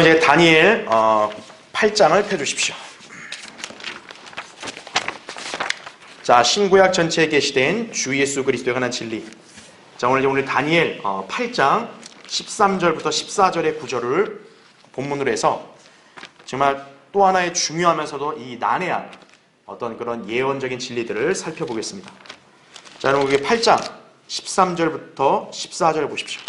이제 다니엘 8장을 펴주십시오. 자, 신구약 전체에 게시된 주 예수 그리스도의 관한 진리. 자, 오늘 다니엘 8장 13절부터 14절의 구절을 본문으로 해서 정말 또 하나의 중요하면서도 이 난해한 어떤 그런 예언적인 진리들을 살펴보겠습니다. 자, 여러분 여기 8장 13절부터 14절 보십시오.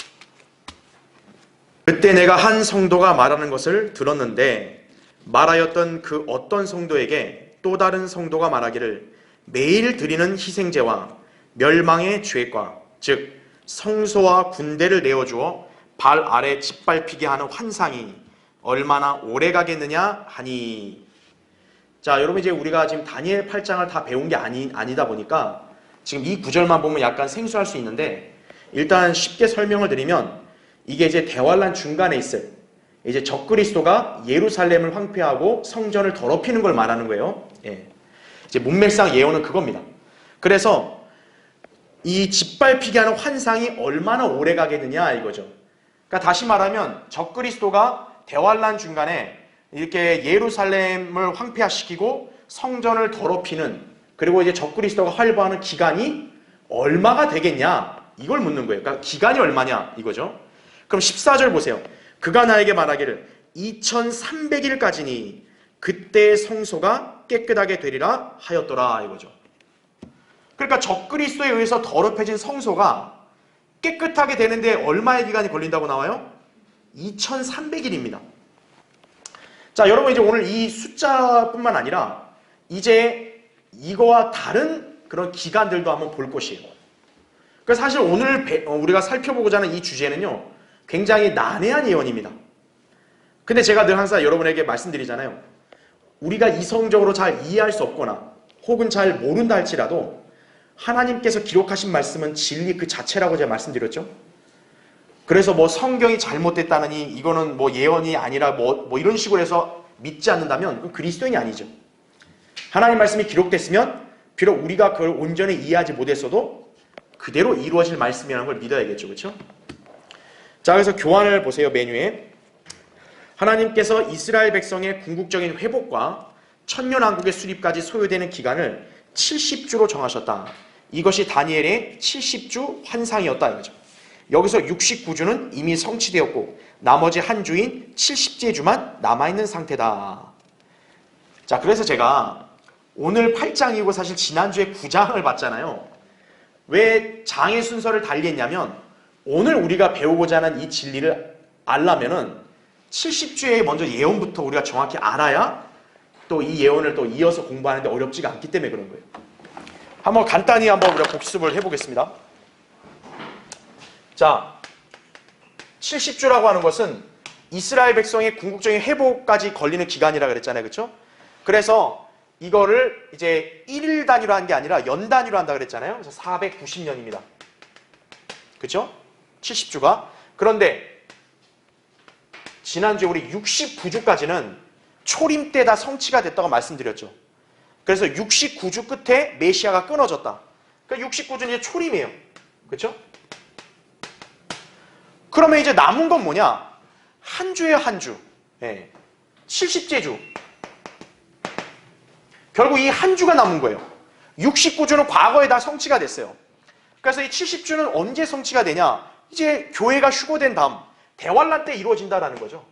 그때 내가 한 성도가 말하는 것을 들었는데 말하였던 그 어떤 성도에게 또 다른 성도가 말하기를 매일 드리는 희생제와 멸망의 죄과 즉 성소와 군대를 내어주어 발 아래 짓밟히게 하는 환상이 얼마나 오래 가겠느냐 하니. 자, 여러분 이제 우리가 지금 다니엘 8장을 다 배운 게 아니다 보니까 지금 이 구절만 보면 약간 생소할 수 있는데, 일단 쉽게 설명을 드리면 이게 이제 대환란 중간에 있을 이제 적그리스도가 예루살렘을 황폐하고 성전을 더럽히는 걸 말하는 거예요. 예. 이제 문맥상 예언은 그겁니다. 그래서 이 짓밟히게 하는 환상이 얼마나 오래 가겠느냐 이거죠. 그러니까 다시 말하면 적그리스도가 대환란 중간에 이렇게 예루살렘을 황폐화시키고 성전을 더럽히는, 그리고 이제 적그리스도가 활보하는 기간이 얼마가 되겠냐 이걸 묻는 거예요. 그러니까 기간이 얼마냐 이거죠. 그럼 14절 보세요. 그가 나에게 말하기를 2300일까지니 그때 성소가 깨끗하게 되리라 하였더라 이거죠. 그러니까 적그리스도에 의해서 더럽혀진 성소가 깨끗하게 되는데 얼마의 기간이 걸린다고 나와요? 2300일입니다. 자, 여러분 이제 오늘 이 숫자뿐만 아니라 이제 이거와 다른 그런 기간들도 한번 볼 것이에요. 그래서 사실 오늘 우리가 살펴보고자 하는 이 주제는요, 굉장히 난해한 예언입니다. 근데 제가 늘 항상 여러분에게 말씀드리잖아요. 우리가 이성적으로 잘 이해할 수 없거나 혹은 잘 모른다 할지라도 하나님께서 기록하신 말씀은 진리 그 자체라고 제가 말씀드렸죠. 그래서 뭐 성경이 잘못됐다느니 이거는 뭐 예언이 아니라 뭐 이런 식으로 해서 믿지 않는다면 그건 그리스도인이 아니죠. 하나님 말씀이 기록됐으면 비록 우리가 그걸 온전히 이해하지 못했어도 그대로 이루어질 말씀이라는 걸 믿어야겠죠. 그렇죠? 자, 그래서 교환을 보세요. 메뉴에 하나님께서 이스라엘 백성의 궁극적인 회복과 천년왕국의 수립까지 소요되는 기간을 70주로 정하셨다. 이것이 다니엘의 70주 환상이었다 이거죠. 여기서 69주는 이미 성취되었고 나머지 한 주인 70제주만 남아있는 상태다. 자, 그래서 제가 오늘 8장이고 사실 지난주에 9장을 봤잖아요. 왜 장의 순서를 달리 했냐면 오늘 우리가 배우고자 하는 이 진리를 알려면은 70주에 먼저 예언부터 우리가 정확히 알아야 또 이 예언을 또 이어서 공부하는데 어렵지가 않기 때문에 그런 거예요. 한번 간단히 한번 우리가 복습을 해보겠습니다. 자, 70주라고 하는 것은 이스라엘 백성의 궁극적인 회복까지 걸리는 기간이라 그랬잖아요. 그렇죠? 그래서 이거를 이제 1일 단위로 한 게 아니라 연 단위로 한다 그랬잖아요. 그래서 490년입니다. 그렇죠? 70주가. 그런데 지난주에 우리 69주까지는 초림 때 다 성취가 됐다고 말씀드렸죠. 그래서 69주 끝에 메시아가 끊어졌다. 그러니까 69주는 이제 초림이에요. 그렇죠? 그러면 이제 남은 건 뭐냐? 한 주예요, 한 주. 예. 70제주. 결국 이 한 주가 남은 거예요. 69주는 과거에 다 성취가 됐어요. 그래서 이 70주는 언제 성취가 되냐? 이제 교회가 휴거된 다음 대환란 때 이루어진다라는 거죠.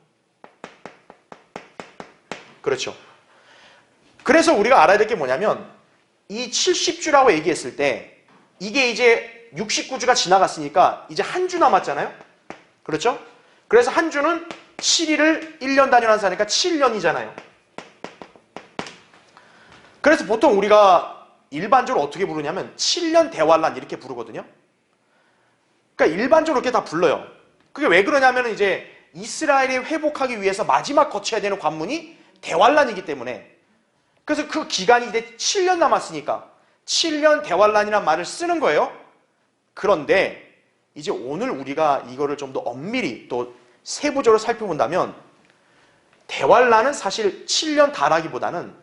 그렇죠. 그래서 우리가 알아야 될 게 뭐냐면 이 70주라고 얘기했을 때 이게 이제 69주가 지나갔으니까 이제 한 주 남았잖아요. 그렇죠? 그래서 한 주는 7일을 1년 단위로 한다니까 7년이잖아요. 그래서 보통 우리가 일반적으로 어떻게 부르냐면 7년 대환란 이렇게 부르거든요. 그러니까 일반적으로 이렇게 다 불러요. 그게 왜 그러냐면 이제 이스라엘이 회복하기 위해서 마지막 거쳐야 되는 관문이 대환란이기 때문에. 그래서 그 기간이 이제 7년 남았으니까 7년 대환란이라는 말을 쓰는 거예요. 그런데 이제 오늘 우리가 이거를 좀 더 엄밀히 또 세부적으로 살펴본다면 대환란은 사실 7년 다라기보다는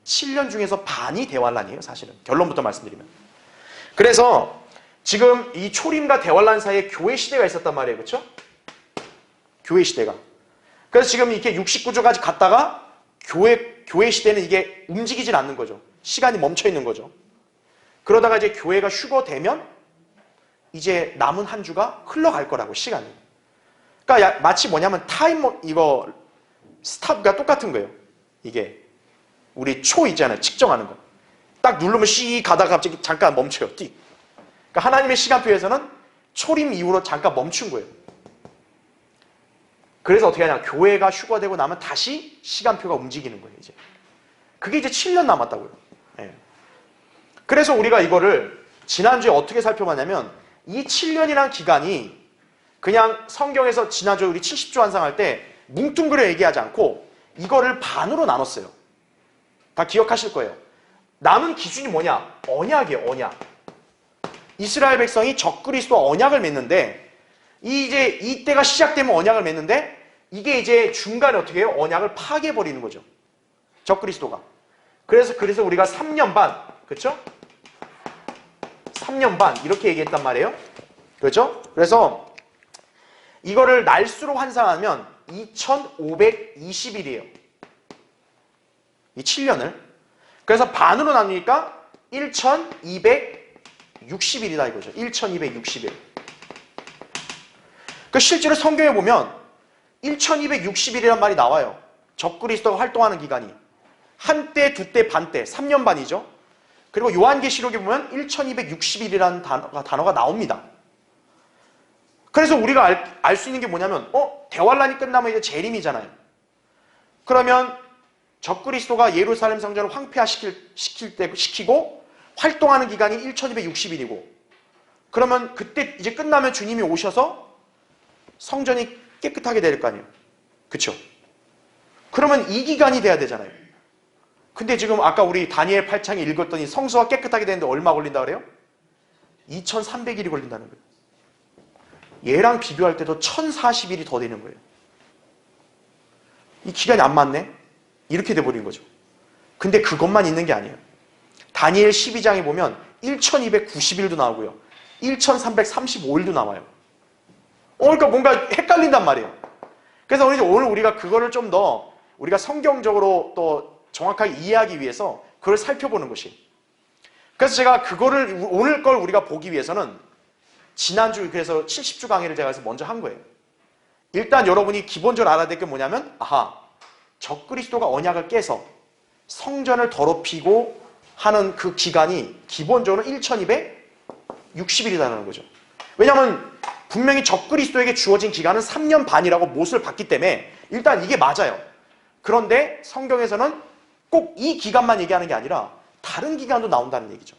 7년 중에서 반이 대환란이에요. 사실은 결론부터 말씀드리면. 그래서 지금 이 초림과 대환란 사이에 교회 시대가 있었단 말이에요. 그렇죠? 교회 시대가. 그래서 지금 이렇게 69조까지 갔다가 교회 시대는 이게 움직이질 않는 거죠. 시간이 멈춰 있는 거죠. 그러다가 이제 교회가 휴거되면 이제 남은 한 주가 흘러갈 거라고, 시간이. 그러니까 마치 뭐냐면 이거 스탑과 똑같은 거예요. 이게 우리 초 있잖아요. 측정하는 거. 딱 누르면 씩 가다가 갑자기 잠깐 멈춰요. 띡. 그러니까 하나님의 시간표에서는 초림 이후로 잠깐 멈춘 거예요. 그래서 어떻게 하냐, 교회가 휴거되고 나면 다시 시간표가 움직이는 거예요. 이제 그게 이제 7년 남았다고요. 예. 그래서 우리가 이거를 지난주에 어떻게 살펴봤냐면, 이 7년이라는 기간이 그냥 성경에서 지난주에 우리 70조 환상할 때 뭉뚱그려 얘기하지 않고 이거를 반으로 나눴어요. 다 기억하실 거예요. 남은 기준이 뭐냐? 언약이에요. 언약. 이스라엘 백성이 적그리스도와 언약을 맺는데, 이제 이때가 시작되면 언약을 맺는데, 이게 이제 중간에 어떻게 해요? 언약을 파괴해버리는 거죠. 적그리스도가. 그래서 우리가 3년 반, 그렇죠? 3년 반 이렇게 얘기했단 말이에요. 그렇죠? 그래서 이거를 날수로 환산하면 2520일이에요. 이 7년을. 그래서 반으로 나누니까 1260일이다 이거죠. 1260일. 그 실제로 성경에 보면 1260일이란 말이 나와요. 적그리스도가 활동하는 기간이. 한때, 두때, 반때, 3년 반이죠. 그리고 요한계시록에 보면 1260일이라는 단어가 나옵니다. 그래서 우리가 알 수 있는 게 뭐냐면, 대환란이 끝나면 이제 재림이잖아요. 그러면 적그리스도가 예루살렘 성전을 시키고 활동하는 기간이 1260일이고, 그러면 그때 이제 끝나면 주님이 오셔서 성전이 깨끗하게 될 거 아니에요. 그쵸? 그러면 이 기간이 돼야 되잖아요. 근데 지금 아까 우리 다니엘 8장에 읽었더니 성소가 깨끗하게 되는데 얼마 걸린다 그래요? 2300일이 걸린다는 거예요. 얘랑 비교할 때도 1040일이 더 되는 거예요. 이 기간이 안 맞네? 이렇게 돼버린 거죠. 근데 그것만 있는 게 아니에요. 다니엘 12장에 보면 1290일도 나오고요. 1335일도 나와요. 그러니까 뭔가 헷갈린단 말이에요. 그래서 오늘 우리가 그거를 좀 더 우리가 성경적으로 또 정확하게 이해하기 위해서 그걸 살펴보는 것이. 그래서 제가 그거를 오늘 걸 우리가 보기 위해서는 지난주 그래서 70주 강의를 제가 해서 먼저 한 거예요. 일단 여러분이 기본적으로 알아야 될 게 뭐냐면, 적그리스도가 언약을 깨서 성전을 더럽히고 하는 그 기간이 기본적으로 1260일이라는 거죠. 왜냐하면 분명히 적그리스도에게 주어진 기간은 3년 반이라고 못을 봤기 때문에 일단 이게 맞아요. 그런데 성경에서는 꼭 이 기간만 얘기하는 게 아니라 다른 기간도 나온다는 얘기죠.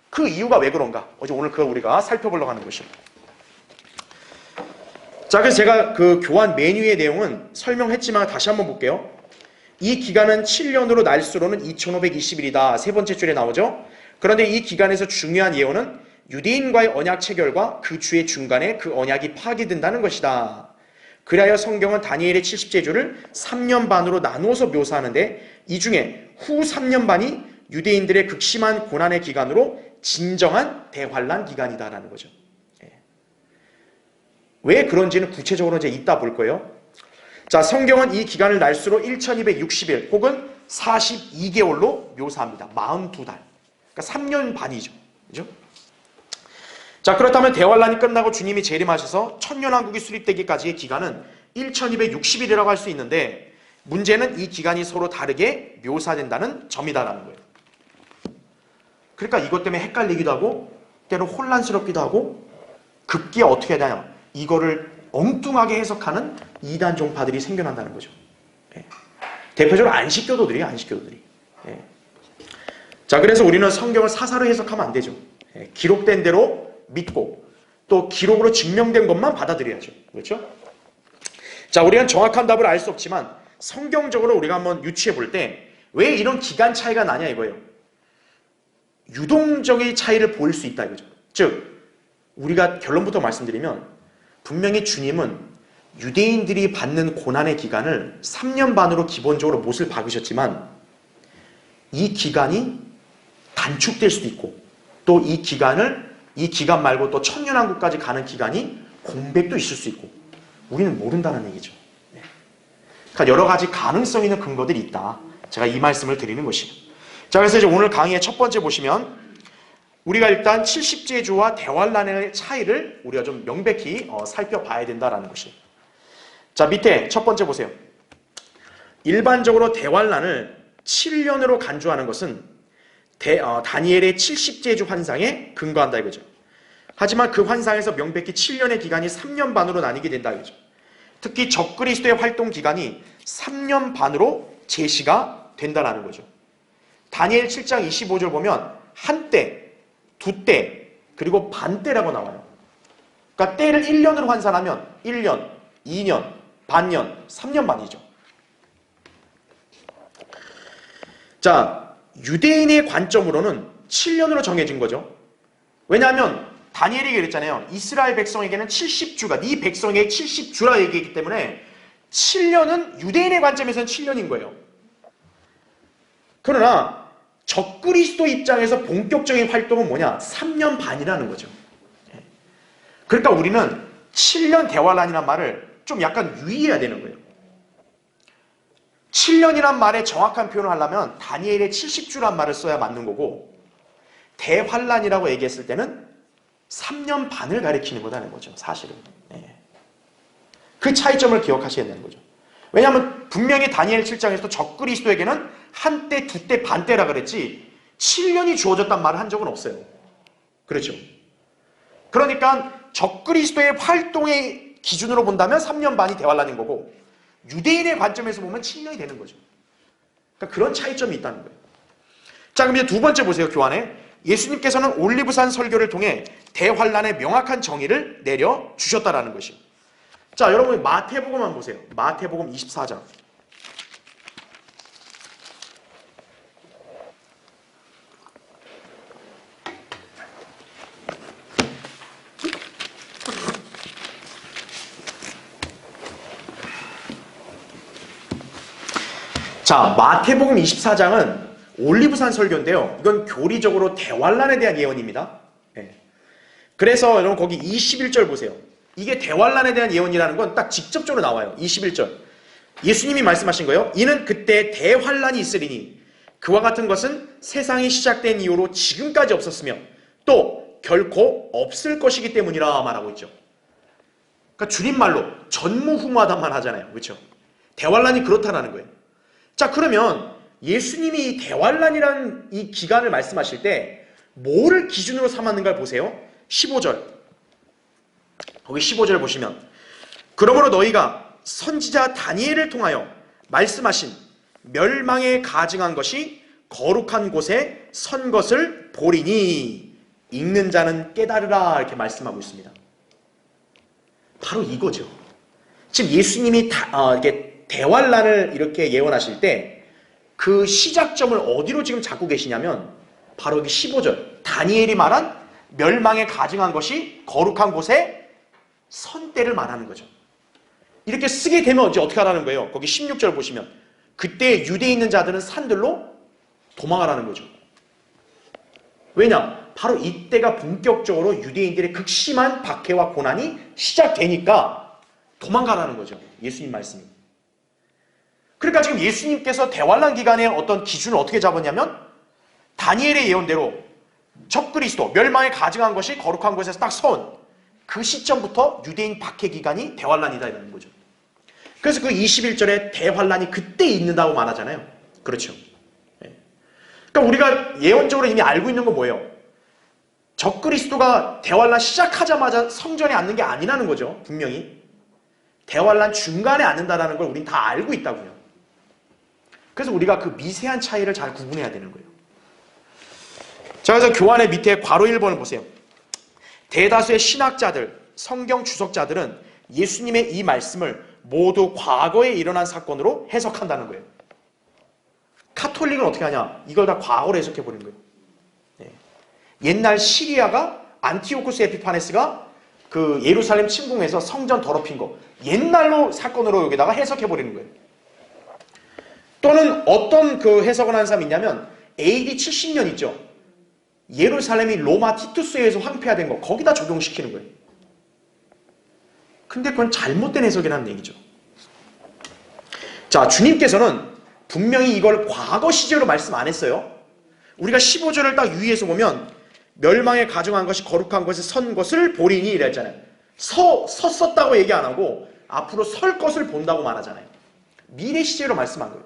그 이유가 왜 그런가? 오늘 그걸 우리가 살펴보려고 하는 것이죠. 자, 그래서 제가 그 교환 메뉴의 내용은 설명했지만 다시 한번 볼게요. 이 기간은 7년으로 날수로는 2520일이다. 세 번째 줄에 나오죠. 그런데 이 기간에서 중요한 예언은 유대인과의 언약 체결과 그 주의 중간에 그 언약이 파기된다는 것이다. 그리하여 성경은 다니엘의 70제주를 3년 반으로 나누어서 묘사하는데, 이 중에 후 3년 반이 유대인들의 극심한 고난의 기간으로 진정한 대환란 기간이다라는 거죠. 왜 그런지는 구체적으로 이제 이따 볼 거예요. 자, 성경은 이 기간을 날수로 1260일 혹은 42개월로 묘사합니다. 42달. 그러니까 3년 반이죠. 그죠? 자, 그렇다면 대환란이 끝나고 주님이 재림하셔서 천년왕국이 수립되기까지의 기간은 1260일이라고 할 수 있는데, 문제는 이 기간이 서로 다르게 묘사된다는 점이다라는 거예요. 그러니까 이것 때문에 헷갈리기도 하고 때로 혼란스럽기도 하고, 급기야 어떻게 해야 되냐, 이거를 엉뚱하게 해석하는 이단 종파들이 생겨난다는 거죠. 대표적으로 안식교도들이에요. 안식교도들이. 자, 그래서 우리는 성경을 사사로 해석하면 안 되죠. 기록된 대로 믿고 또 기록으로 증명된 것만 받아들여야죠. 그렇죠? 자, 우리는 정확한 답을 알 수 없지만 성경적으로 우리가 한번 유추해 볼 때 왜 이런 기간 차이가 나냐 이거예요. 유동적인 차이를 보일 수 있다 이거죠. 즉, 우리가 결론부터 말씀드리면 분명히 주님은 유대인들이 받는 고난의 기간을 3년 반으로 기본적으로 못을 박으셨지만, 이 기간이 단축될 수도 있고, 또 이 기간 말고 또 천년왕국까지 가는 기간이 공백도 있을 수 있고, 우리는 모른다는 얘기죠. 그러니까 여러 가지 가능성 있는 근거들이 있다. 제가 이 말씀을 드리는 것이에요. 자, 그래서 이제 오늘 강의의 첫 번째 보시면 우리가 일단 70제주와 대환란의 차이를 우리가 좀 명백히 살펴봐야 된다라는 것이에요. 자, 밑에 첫 번째 보세요. 일반적으로 대환란을 7년으로 간주하는 것은 다니엘의 70제주 환상에 근거한다 이거죠. 하지만 그 환상에서 명백히 7년의 기간이 3년 반으로 나뉘게 된다 이거죠. 특히 적그리스도의 활동 기간이 3년 반으로 제시가 된다라는 거죠. 다니엘 7장 25절 보면 한때, 두때, 그리고 반때라고 나와요. 그러니까 때를 1년으로 환산하면 1년, 2년, 반년, 3년 반이죠. 자, 유대인의 관점으로는 7년으로 정해진 거죠. 왜냐하면 다니엘이 그랬잖아요. 이스라엘 백성에게는 70주가 네 백성에게 70주라 얘기했기 때문에 7년은 유대인의 관점에서는 7년인 거예요. 그러나 적그리스도 입장에서 본격적인 활동은 뭐냐? 3년 반이라는 거죠. 그러니까 우리는 7년 대환란이라는 말을 좀 약간 유의해야 되는 거예요. 7년이란 말의 정확한 표현을 하려면 다니엘의 70주란 말을 써야 맞는 거고, 대환란이라고 얘기했을 때는 3년 반을 가리키는 거다는 거죠, 사실은. 그 차이점을 기억하셔야 되는 거죠. 왜냐하면 분명히 다니엘 7장에서도 적그리스도에게는 한때, 두때, 반때라 그랬지 7년이 주어졌단 말을 한 적은 없어요. 그렇죠? 그러니까 적그리스도의 활동의 기준으로 본다면 3년 반이 대환란인 거고, 유대인의 관점에서 보면 7년이 되는 거죠. 그러니까 그런 차이점이 있다는 거예요. 자, 그럼 이제 두 번째 보세요. 교환에 예수님께서는 올리브산 설교를 통해 대환란의 명확한 정의를 내려주셨다라는 것이에요. 자, 여러분 마태복음만 보세요. 마태복음 24장. 자, 마태복음 24장은 올리브산 설교인데요. 이건 교리적으로 대환란에 대한 예언입니다. 그래서 여러분 거기 21절 보세요. 이게 대환란에 대한 예언이라는 건 딱 직접적으로 나와요. 21절. 예수님이 말씀하신 거예요. 이는 그때 대환란이 있으리니 그와 같은 것은 세상이 시작된 이후로 지금까지 없었으며 또 결코 없을 것이기 때문이라 말하고 있죠. 그러니까 줄임말로 전무후무하다만 하잖아요. 그렇죠? 대환란이 그렇다라는 거예요. 자, 그러면 예수님이 이 대환란이라는 이 기간을 말씀하실 때 뭐를 기준으로 삼았는가를 보세요. 15절. 거기 15절 보시면 그러므로 너희가 선지자 다니엘을 통하여 말씀하신 멸망에 가증한 것이 거룩한 곳에 선 것을 보리니 읽는 자는 깨달으라 이렇게 말씀하고 있습니다. 바로 이거죠. 지금 예수님이 이렇게 대환란을 이렇게 예언하실 때 그 시작점을 어디로 지금 잡고 계시냐면 바로 여기 15절. 다니엘이 말한 멸망에 가증한 것이 거룩한 곳에 선 때를 말하는 거죠. 이렇게 쓰게 되면 이제 어떻게 하라는 거예요? 거기 16절 보시면 그때 유대에 있는 자들은 산들로 도망하라는 거죠. 왜냐? 바로 이때가 본격적으로 유대인들의 극심한 박해와 고난이 시작되니까 도망가라는 거죠. 예수님 말씀이. 그러니까 지금 예수님께서 대환란 기간의 어떤 기준을 어떻게 잡았냐면 다니엘의 예언대로 적그리스도, 멸망에 가증한 것이 거룩한 곳에서 딱 선 그 시점부터 유대인 박해 기간이 대환란이다 이라는 거죠. 그래서 그 21절에 대환란이 그때 있는다고 말하잖아요. 그렇죠. 그러니까 우리가 예언적으로 이미 알고 있는 건 뭐예요? 적그리스도가 대환란 시작하자마자 성전에 앉는 게 아니라는 거죠. 분명히. 대환란 중간에 앉는다는 걸 우린 다 알고 있다고요. 그래서 우리가 그 미세한 차이를 잘 구분해야 되는 거예요. 자, 그래서 교환의 밑에 괄호 1번을 보세요. 대다수의 신학자들, 성경 주석자들은 예수님의 이 말씀을 모두 과거에 일어난 사건으로 해석한다는 거예요. 카톨릭은 어떻게 하냐? 이걸 다 과거로 해석해버리는 거예요. 옛날 시리아가 안티오쿠스 에피파네스가 그 예루살렘 침공해서 성전 더럽힌 거 옛날로 사건으로 여기다가 해석해버리는 거예요. 또는 어떤 그 해석을 하는 사람이 있냐면 AD 70년 있죠. 예루살렘이 로마 티투스에 의해서 황폐화된 거 거기다 적용시키는 거예요. 근데 그건 잘못된 해석이라는 얘기죠. 자, 주님께서는 분명히 이걸 과거 시제로 말씀 안 했어요. 우리가 15절을 딱 유의해서 보면 멸망에 가증한 것이 거룩한 것에 선 것을 보리니 이랬잖아요. 섰었다고 얘기 안 하고 앞으로 설 것을 본다고 말하잖아요. 미래 시제로 말씀한 거예요.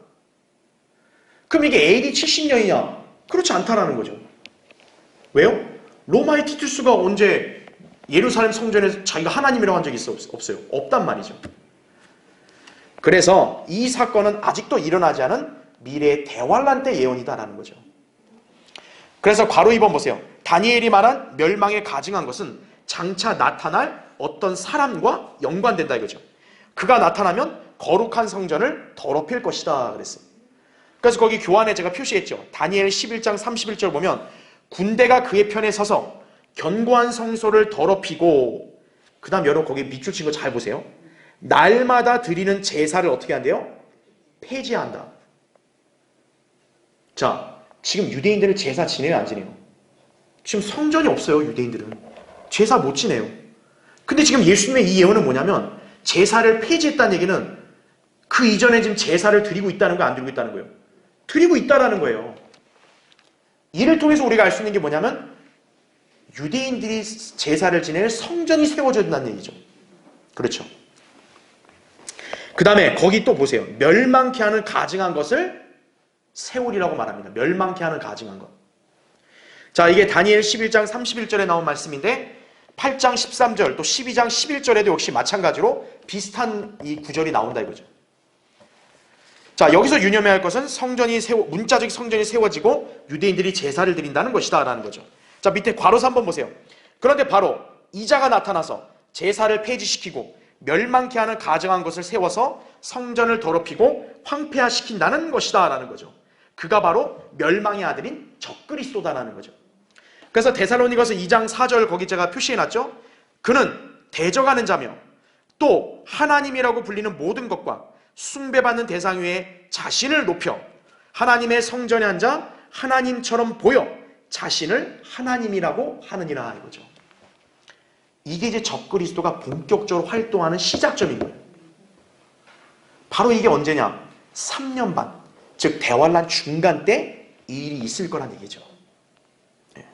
그럼 이게 AD 70년이냐? 그렇지 않다라는 거죠. 왜요? 로마의 티투스가 언제 예루살렘 성전에서 자기가 하나님이라고 한 적이 없어요. 없단 말이죠. 그래서 이 사건은 아직도 일어나지 않은 미래의 대환란 때 예언이다라는 거죠. 그래서 괄호 2번 보세요. 다니엘이 말한 멸망에 가증한 것은 장차 나타날 어떤 사람과 연관된다 이거죠. 그가 나타나면 거룩한 성전을 더럽힐 것이다 그랬어요. 그래서 거기 교환에 제가 표시했죠. 다니엘 11장 31절 보면 군대가 그의 편에 서서 견고한 성소를 더럽히고, 그 다음 여러분 거기 밑줄 친 거 잘 보세요. 날마다 드리는 제사를 어떻게 한대요? 폐지한다. 자, 지금 유대인들은 제사 지내요, 안 지내요? 지금 성전이 없어요, 유대인들은. 제사 못 지내요. 근데 지금 예수님의 이 예언은 뭐냐면 제사를 폐지했다는 얘기는 그 이전에 지금 제사를 드리고 있다는 거야, 안 드리고 있다는 거예요? 드리고 있다라는 거예요. 이를 통해서 우리가 알 수 있는 게 뭐냐면 유대인들이 제사를 지낼 성전이 세워져야 된다는 얘기죠. 그렇죠. 그 다음에 거기 또 보세요. 멸망케 하는 가증한 것을 세우리라고 말합니다. 멸망케 하는 가증한 것. 자, 이게 다니엘 11장 31절에 나온 말씀인데 8장 13절 또 12장 11절에도 역시 마찬가지로 비슷한 이 구절이 나온다 이거죠. 자, 여기서 유념해야 할 것은 문자적 성전이 세워지고 유대인들이 제사를 드린다는 것이다 라는 거죠. 자, 밑에 괄호서 한번 보세요. 그런데 바로 이자가 나타나서 제사를 폐지시키고 멸망케 하는 가증한 것을 세워서 성전을 더럽히고 황폐화시킨다는 것이다 라는 거죠. 그가 바로 멸망의 아들인 적그리스도다라는 거죠. 그래서 데살로니가서 2장 4절 거기 제가 표시해놨죠. 그는 대적하는 자며 또 하나님이라고 불리는 모든 것과 숭배받는 대상 위에 자신을 높여 하나님의 성전에 앉아 하나님처럼 보여 자신을 하나님이라고 하느니라 이거죠. 이게 이제 적그리스도가 본격적으로 활동하는 시작점인 거예요. 바로 이게 언제냐? 3년 반, 즉 대환란 중간 때 이 일이 있을 거란 얘기죠. 네.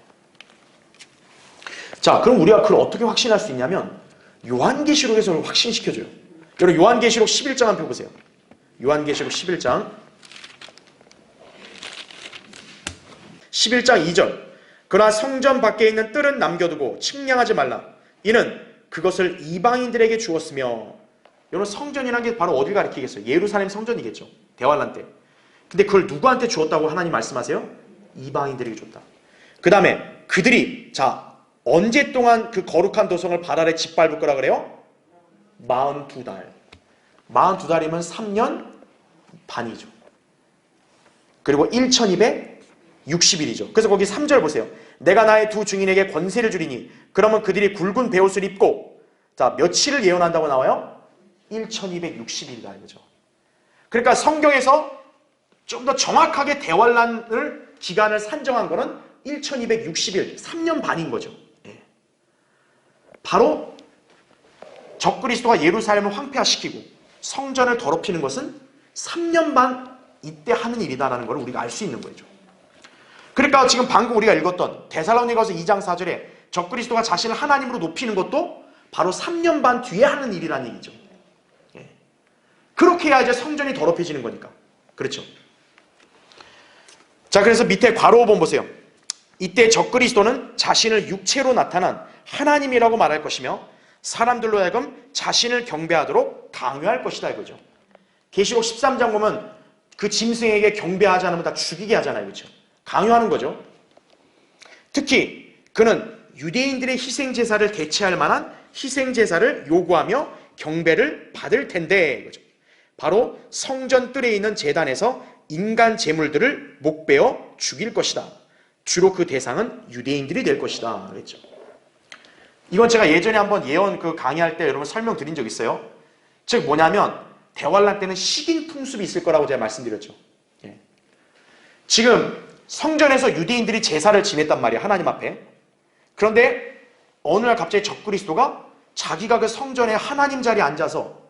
자, 그럼 우리가 그걸 어떻게 확신할 수 있냐면 요한계시록에서 확신시켜줘요. 여러분 요한계시록 11장 한번 보세요. 요한계시록 11장 2절. 그러나 성전 밖에 있는 뜰은 남겨두고 측량하지 말라. 이는 그것을 이방인들에게 주었으며. 여러분 성전이라는 게 바로 어딜 가리키겠어요? 예루살렘 성전이겠죠. 대환란 때. 근데 그걸 누구한테 주었다고 하나님 말씀하세요? 이방인들에게 줬다. 그 다음에 그들이 자 언제 동안 그 거룩한 도성을 발 아래 짓밟을 거라 그래요? 42달. 42달이면 3년 반이죠. 그리고 1260일이죠. 그래서 거기 3절 보세요. 내가 나의 두 증인에게 권세를 주리니 그러면 그들이 굵은 베옷을 입고 자 며칠을 예언한다고 나와요? 1260일이다 이거죠. 그러니까 성경에서 좀 더 정확하게 대환란을 기간을 산정한 거는 1260일, 3년 반인 거죠. 예. 바로 적그리스도가 예루살렘을 황폐화시키고 성전을 더럽히는 것은 3년 반 이때 하는 일이다라는 걸 우리가 알 수 있는 거죠. 그러니까 지금 방금 우리가 읽었던 데살로니가서 2장 4절에 적그리스도가 자신을 하나님으로 높이는 것도 바로 3년 반 뒤에 하는 일이라는 얘기죠. 예. 그렇게 해야 이제 성전이 더럽혀지는 거니까. 그렇죠. 자, 그래서 밑에 괄호 5번 보세요. 이때 적그리스도는 자신을 육체로 나타난 하나님이라고 말할 것이며 사람들로 하여금 자신을 경배하도록 강요할 것이다 이거죠. 계시록 13장 보면 그 짐승에게 경배하지 않으면 다 죽이게 하잖아요. 그렇죠? 강요하는 거죠. 특히 그는 유대인들의 희생제사를 대체할 만한 희생제사를 요구하며 경배를 받을 텐데 이거죠. 바로 성전 뜰에 있는 제단에서 인간 제물들을 목베어 죽일 것이다. 주로 그 대상은 유대인들이 될 것이다. 그랬죠. 이건 제가 예전에 한번 예언 강의할 때 여러분 설명드린 적 있어요. 즉 뭐냐면 대환란 때는 식인 풍습이 있을 거라고 제가 말씀드렸죠. 예. 지금 성전에서 유대인들이 제사를 지냈단 말이에요. 하나님 앞에. 그런데 어느 날 갑자기 적그리스도가 자기가 그 성전의 하나님 자리에 앉아서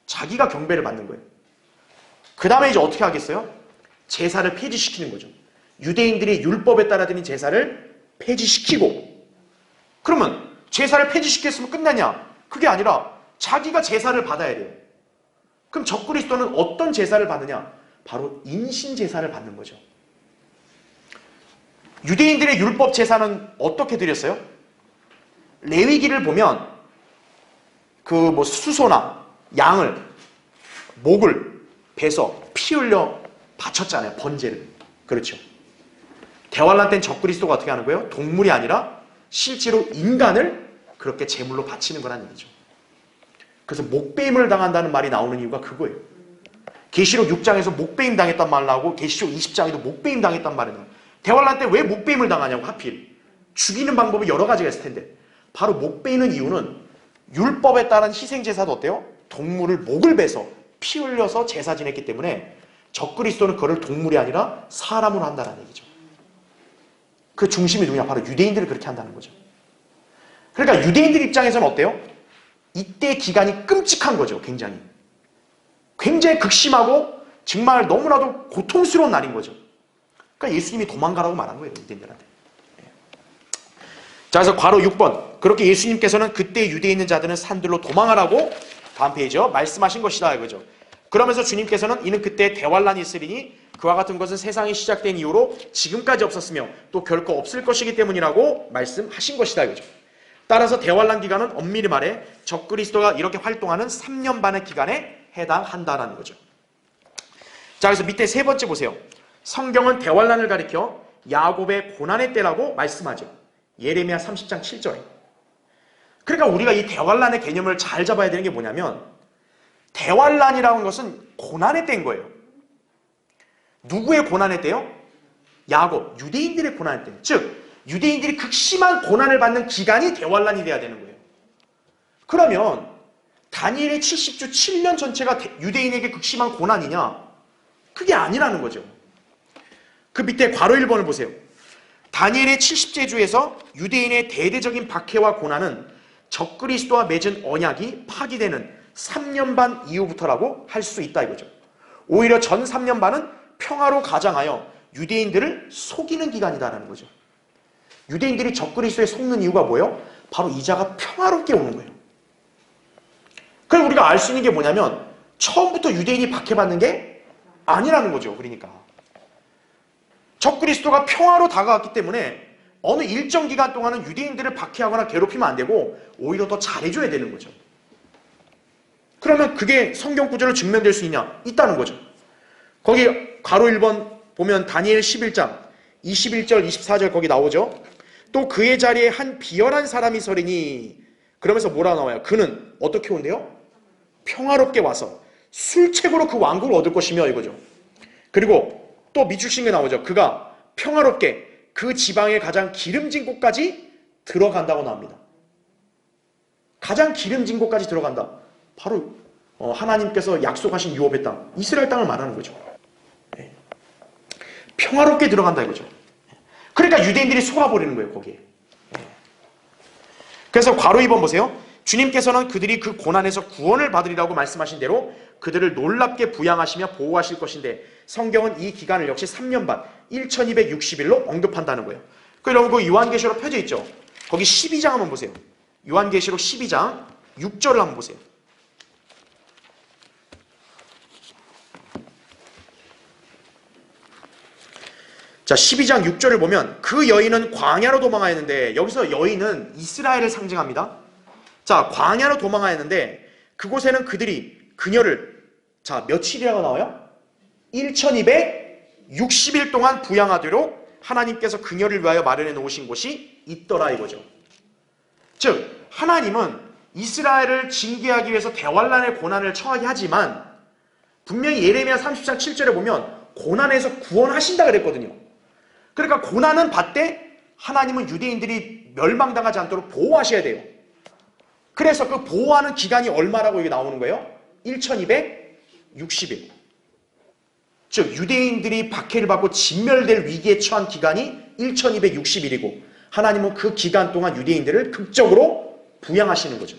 자기가 경배를 받는 거예요. 그 다음에 이제 어떻게 하겠어요? 제사를 폐지시키는 거죠. 유대인들이 율법에 따라 드린 제사를 폐지시키고, 그러면 제사를 폐지시켰으면 끝나냐? 그게 아니라 자기가 제사를 받아야 돼요. 그럼 적그리스도는 어떤 제사를 받느냐? 바로 인신 제사를 받는 거죠. 유대인들의 율법 제사는 어떻게 드렸어요? 레위기를 보면 그 수소나 양을, 목을 베서 피 흘려 바쳤잖아요. 번제를. 그렇죠. 대환란 땐 적그리스도가 어떻게 하는 거예요? 동물이 아니라 실제로 인간을 그렇게 제물로 바치는 거란 얘기죠. 그래서 목배임을 당한다는 말이 나오는 이유가 그거예요. 계시록 6장에서 목배임 당했단 말 나오고 계시록 20장에도 목배임 당했단 말이 나와요. 대환란 때 왜 목배임을 당하냐고 하필. 죽이는 방법이 여러 가지가 있을 텐데 바로 목배이는 이유는 율법에 따른 희생제사도 어때요? 동물을 목을 베서 피 흘려서 제사 지냈기 때문에 적그리스도는 그걸 동물이 아니라 사람으로 한다는 얘기죠. 그 중심이 누구냐? 바로 유대인들을 그렇게 한다는 거죠. 그러니까 유대인들 입장에서는 어때요? 이때 기간이 끔찍한 거죠. 굉장히 극심하고 정말 너무나도 고통스러운 날인 거죠. 그러니까 예수님이 도망가라고 말한 거예요. 유대인들한테. 자, 그래서 괄호 6번. 그렇게 예수님께서는 그때 유대에 있는 자들은 산들로 도망하라고 다음 페이지요. 말씀하신 것이다 이거죠. 그러면서 주님께서는 이는 그때 대환란이 있으리니 그와 같은 것은 세상이 시작된 이후로 지금까지 없었으며 또 결코 없을 것이기 때문이라고 말씀하신 것이다 이거죠. 따라서 대환란 기간은 엄밀히 말해 적그리스도가 이렇게 활동하는 3년 반의 기간에 해당한다라는 거죠. 자, 그래서 밑에 세 번째 보세요. 성경은 대환란을 가리켜 야곱의 고난의 때라고 말씀하죠. 예레미야 30장 7절에. 그러니까 우리가 이 대환란의 개념을 잘 잡아야 되는 게 뭐냐면 대환란이라는 것은 고난의 때인 거예요. 누구의 고난의 때요? 야곱, 유대인들의 고난의 때. 즉 유대인들이 극심한 고난을 받는 기간이 대환란이 돼야 되는 거예요. 그러면 다니엘의 70주 7년 전체가 유대인에게 극심한 고난이냐? 그게 아니라는 거죠. 그 밑에 괄호 1번을 보세요. 다니엘의 70제 주에서 유대인의 대대적인 박해와 고난은 적그리스도와 맺은 언약이 파기되는 3년 반 이후부터라고 할 수 있다 이거죠. 오히려 전 3년 반은 평화로 가장하여 유대인들을 속이는 기간이다라는 거죠. 유대인들이 적그리스도에 속는 이유가 뭐예요? 바로 이자가 평화롭게 오는 거예요. 그럼 우리가 알 수 있는 게 뭐냐면 처음부터 유대인이 박해받는 게 아니라는 거죠. 그러니까 적그리스도가 평화로 다가왔기 때문에 어느 일정 기간 동안은 유대인들을 박해하거나 괴롭히면 안 되고 오히려 더 잘해줘야 되는 거죠. 그러면 그게 성경 구절로 증명될 수 있냐? 있다는 거죠. 거기 괄호 1번 보면 다니엘 11장 21절 24절 거기 나오죠. 또 그의 자리에 한 비열한 사람이 서리니 그러면서 뭐라 나와요? 그는 어떻게 온대요? 평화롭게 와서 술책으로 그 왕국을 얻을 것이며 이거죠. 그리고 또 밑줄 게 나오죠. 그가 평화롭게 그 지방의 가장 기름진 곳까지 들어간다고 나옵니다. 가장 기름진 곳까지 들어간다. 바로 하나님께서 약속하신 유업의 땅, 이스라엘 땅을 말하는 거죠. 네. 평화롭게 들어간다 이거죠. 그러니까 유대인들이 속아버리는 거예요. 거기에. 네. 그래서 괄호 2번 보세요. 주님께서는 그들이 그 고난에서 구원을 받으리라고 말씀하신 대로 그들을 놀랍게 부양하시며 보호하실 것인데 성경은 이 기간을 역시 3년 반 1260일로 언급한다는 거예요. 여러분 그 요한계시록 펴져 있죠. 거기 12장 한번 보세요. 요한계시록 12장 6절을 한번 보세요. 자, 12장 6절을 보면 그 여인은 광야로 도망하였는데 여기서 여인은 이스라엘을 상징합니다. 자, 광야로 도망하였는데 그곳에는 그들이 그녀를 자, 며칠이라고 나와요? 1260일 동안 부양하도록 하나님께서 그녀를 위하여 마련해 놓으신 곳이 있더라 이거죠. 즉 하나님은 이스라엘을 징계하기 위해서 대환란의 고난을 처하게 하지만 분명히 예레미야 30장 7절에 보면 고난에서 구원하신다 그랬거든요. 그러니까 고난은 받되 하나님은 유대인들이 멸망당하지 않도록 보호하셔야 돼요. 그래서 그 보호하는 기간이 얼마라고 이게 나오는 거예요? 1260일. 즉 유대인들이 박해를 받고 진멸될 위기에 처한 기간이 1260일이고 하나님은 그 기간 동안 유대인들을 극적으로 부양하시는 거죠.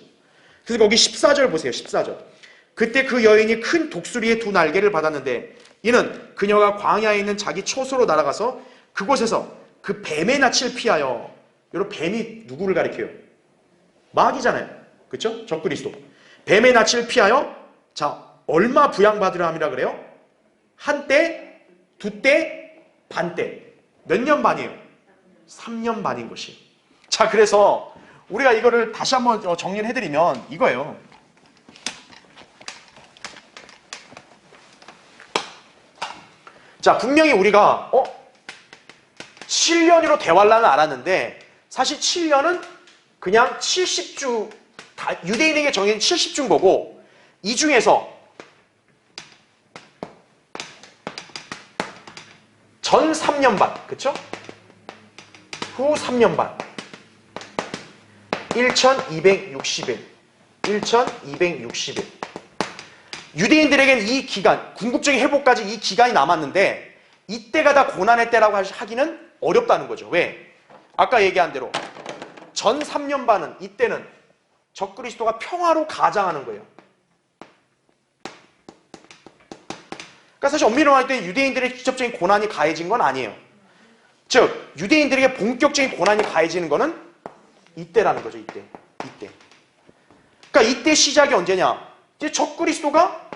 그래서 거기 14절 보세요. 14절. 그때 그 여인이 큰 독수리의 두 날개를 받았는데 이는 그녀가 광야에 있는 자기 초소로 날아가서 그곳에서 그 뱀의 낯을 피하여, 여러분 뱀이 누구를 가리켜요? 마귀잖아요. 그렇죠? 적그리스도. 뱀의 낯을 피하여 자 얼마 부양받으려 함이라 그래요? 한때, 두때, 반때. 몇 년 반이에요? 3년 반인 것이. 자, 그래서 우리가 이거를 다시 한번 정리를 해드리면 이거예요. 자, 분명히 우리가 7년으로 대환란을 알았는데 사실 7년은 그냥 70주, 유대인에게 정해진 70주인 거고 이 중에서 전 3년 반, 그쵸? 후 3년 반. 1260일. 1260일. 유대인들에게는 이 기간, 궁극적인 회복까지 이 기간이 남았는데 이때가 다 고난의 때라고 하기는 어렵다는 거죠. 왜? 아까 얘기한 대로 전 3년 반은 이때는 적그리스도가 평화로 가장하는 거예요. 그러니까 사실 엄밀히 말할 때 유대인들의 직접적인 고난이 가해진 건 아니에요. 즉 유대인들에게 본격적인 고난이 가해지는 거는 이때라는 거죠. 이때. 그러니까 이때 시작이 언제냐? 이제 적그리스도가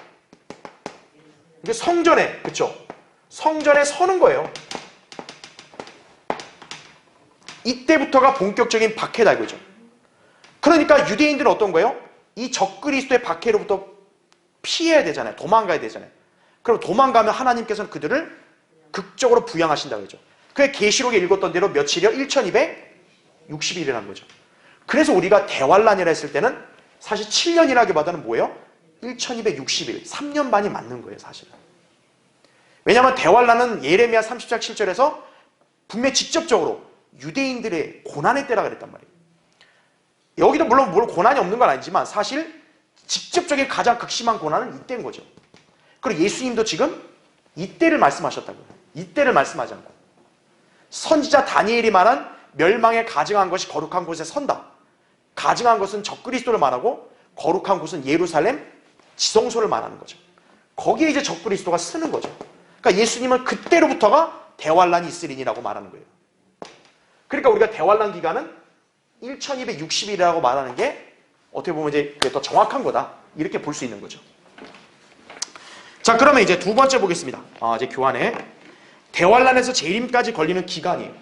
이제 성전에, 그쵸? 성전에 서는 거예요. 이때부터가 본격적인 박해다 이거죠. 그러니까 유대인들은 어떤 거예요? 이 적그리스도의 박해로부터 피해야 되잖아요. 도망가야 되잖아요. 그럼 도망가면 하나님께서는 그들을 극적으로 부양하신다 그러죠. 그게 계시록에 읽었던 대로 며칠이요? 1260일이라는 거죠. 그래서 우리가 대환란이라 했을 때는 사실 7년이라기보다는 뭐예요? 1260일, 3년 반이 맞는 거예요, 사실은. 왜냐하면 대환란은 예레미야 30장 7절에서 분명히 직접적으로 유대인들의 고난의 때라 그랬단 말이에요. 여기도 물론 고난이 없는 건 아니지만 사실 직접적인 가장 극심한 고난은 이때인 거죠. 그리고 예수님도 지금 이때를 말씀하셨다고요. 이때를 말씀하지 않고. 선지자 다니엘이 말한 멸망에 가증한 것이 거룩한 곳에 선다. 가증한 것은 적그리스도를 말하고 거룩한 곳은 예루살렘 지성소를 말하는 거죠. 거기에 이제 적그리스도가 쓰는 거죠. 그러니까 예수님은 그때로부터가 대환란이 있으리니라고 말하는 거예요. 그러니까 우리가 대환란 기간은 1260일이라고 말하는 게 어떻게 보면 이제 더 정확한 거다. 이렇게 볼 수 있는 거죠. 자, 그러면 이제 두 번째 보겠습니다. 이제 교환에 대환란에서 재림까지 걸리는 기간이에요.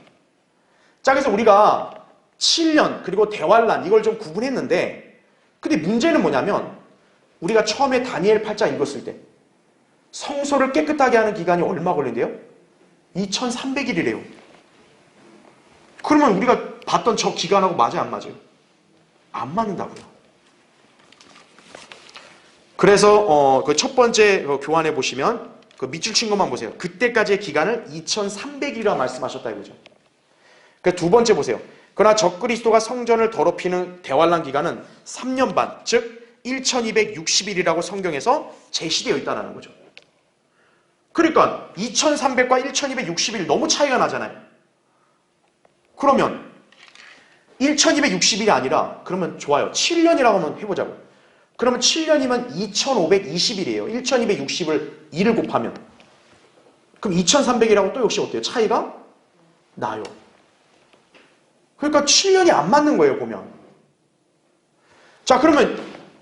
자, 그래서 우리가 7년 그리고 대환란 이걸 좀 구분했는데 근데 문제는 뭐냐면 우리가 처음에 다니엘 8장 읽었을 때 성소를 깨끗하게 하는 기간이 얼마 걸린대요? 2300일이래요. 그러면 우리가 봤던 저 기간하고 맞아요, 안 맞아요? 안 맞는다고요. 그래서 그 첫 번째 교환해 보시면 그 밑줄 친 것만 보세요. 그때까지의 기간을 2300일이라 말씀하셨다 이거죠. 그 두 번째 보세요. 그러나 적그리스도가 성전을 더럽히는 대환란 기간은 3년 반, 즉 1260일이라고 성경에서 제시되어 있다는 거죠. 그러니까 2300과 1260일 너무 차이가 나잖아요. 그러면 1260일이 아니라 그러면 좋아요. 7년이라고 한번 해보자고. 그러면 7년이면 2520일이에요. 1260을 2를 곱하면. 그럼 2300이라고 또 역시 어때요? 차이가 나요. 그러니까 7년이 안 맞는 거예요, 보면. 자, 그러면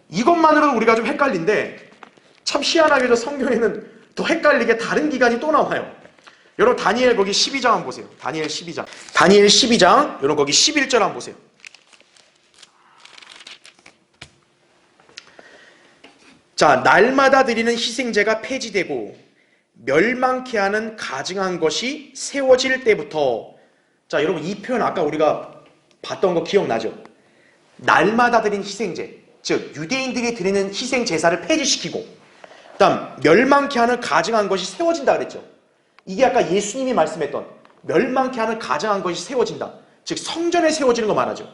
이것만으로도 우리가 좀 헷갈린데 참 희한하게도 성경에는 더 헷갈리게 다른 기간이 또 나와요. 여러분 다니엘 거기 12장 한번 보세요. 다니엘 12장. 다니엘 12장 여러분 거기 11절 한번 보세요. 자, 날마다 드리는 희생제가 폐지되고 멸망케 하는 가증한 것이 세워질 때부터. 자, 여러분 이 표현 아까 우리가 봤던 거 기억나죠? 날마다 드리는 희생제, 즉 유대인들이 드리는 희생제사를 폐지시키고 그다음 멸망케 하는 가증한 것이 세워진다 그랬죠. 이게 아까 예수님이 말씀했던 멸망케 하는 가증한 것이 세워진다. 즉 성전에 세워지는 거 말하죠.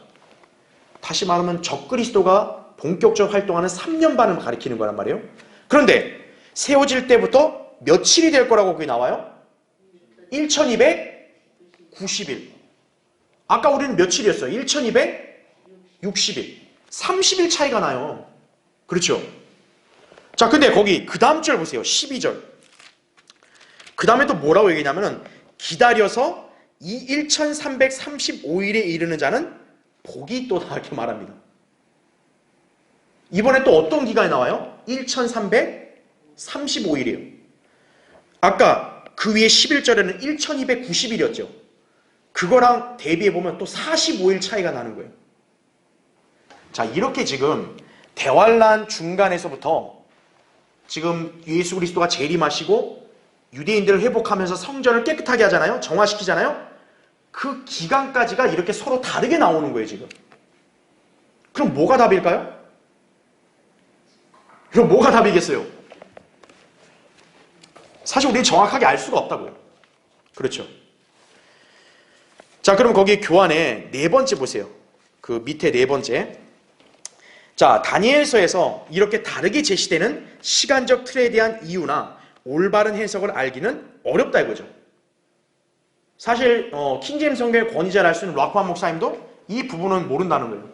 다시 말하면 적그리스도가 본격적으로 활동하는 3년 반을 가리키는 거란 말이에요. 그런데 세워질 때부터 며칠이 될 거라고 거기 나와요? 1290일. 아까 우리는 며칠이었어요? 1260일. 30일 차이가 나요. 그렇죠? 자, 근데 거기 그 다음 절 보세요. 12절. 그 다음에 또 뭐라고 얘기냐면은 기다려서 이 1335일에 이르는 자는 복이 있도다 이렇게 말합니다. 이번에 또 어떤 기간이 나와요? 1335일이에요. 아까 그 위에 11절에는 1290일이었죠. 그거랑 대비해보면 또 45일 차이가 나는 거예요. 자, 이렇게 지금 대환란 중간에서부터 지금 예수 그리스도가 재림하시고 유대인들을 회복하면서 성전을 깨끗하게 하잖아요. 정화시키잖아요. 그 기간까지가 이렇게 서로 다르게 나오는 거예요, 지금. 그럼 뭐가 답일까요? 그럼 뭐가 답이겠어요? 사실 우리는 정확하게 알 수가 없다고요. 그렇죠. 자, 그럼 거기 교환의 네 번째 보세요. 그 밑에 네 번째. 자, 다니엘서에서 이렇게 다르게 제시되는 시간적 틀에 대한 이유나 올바른 해석을 알기는 어렵다 이거죠. 사실 킹제임스 성경의 권위자를 할 수 있는 락만 목사님도 이 부분은 모른다는 거예요.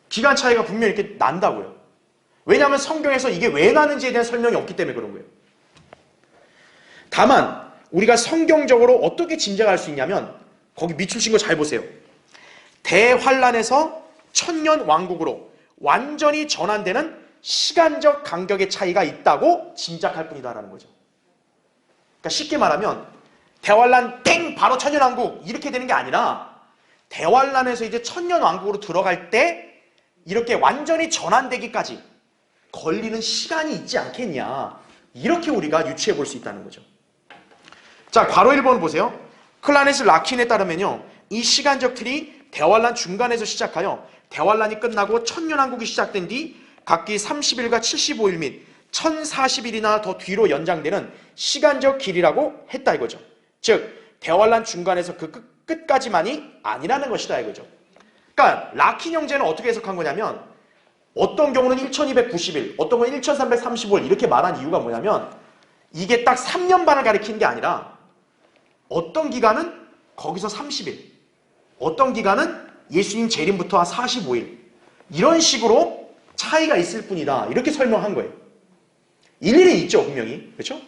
기간 차이가 분명히 이렇게 난다고요. 왜냐하면 성경에서 이게 왜 나는지에 대한 설명이 없기 때문에 그런 거예요. 다만 우리가 성경적으로 어떻게 짐작할 수 있냐면 거기 밑줄 친 거 잘 보세요. 대환란에서 천년 왕국으로 완전히 전환되는 시간적 간격의 차이가 있다고 짐작할 뿐이다라는 거죠. 그러니까 쉽게 말하면 대환란 땡 바로 천년왕국 이렇게 되는 게 아니라 대환란에서 이제 천년왕국으로 들어갈 때 이렇게 완전히 전환되기까지 걸리는 시간이 있지 않겠냐, 이렇게 우리가 유추해 볼 수 있다는 거죠. 자, 괄호 1번 보세요. 클라네스 라킨에 따르면요, 이 시간적 틀이 대환란 중간에서 시작하여 대환란이 끝나고 천년왕국이 시작된 뒤 각기 30일과 75일 및 1040일이나 더 뒤로 연장되는 시간적 길이라고 했다 이거죠. 즉 대환란 중간에서 그 끝까지만이 아니라는 것이다 이거죠. 그러니까 라킨 형제는 어떻게 해석한 거냐면 어떤 경우는 1290일, 어떤 경우는 1335일 이렇게 말한 이유가 뭐냐면 이게 딱 3년 반을 가리키는 게 아니라 어떤 기간은 거기서 30일, 어떤 기간은 예수님 재림부터 한 45일 이런 식으로 차이가 있을 뿐이다 이렇게 설명한 거예요. 일일이 있죠 분명히. 그렇죠?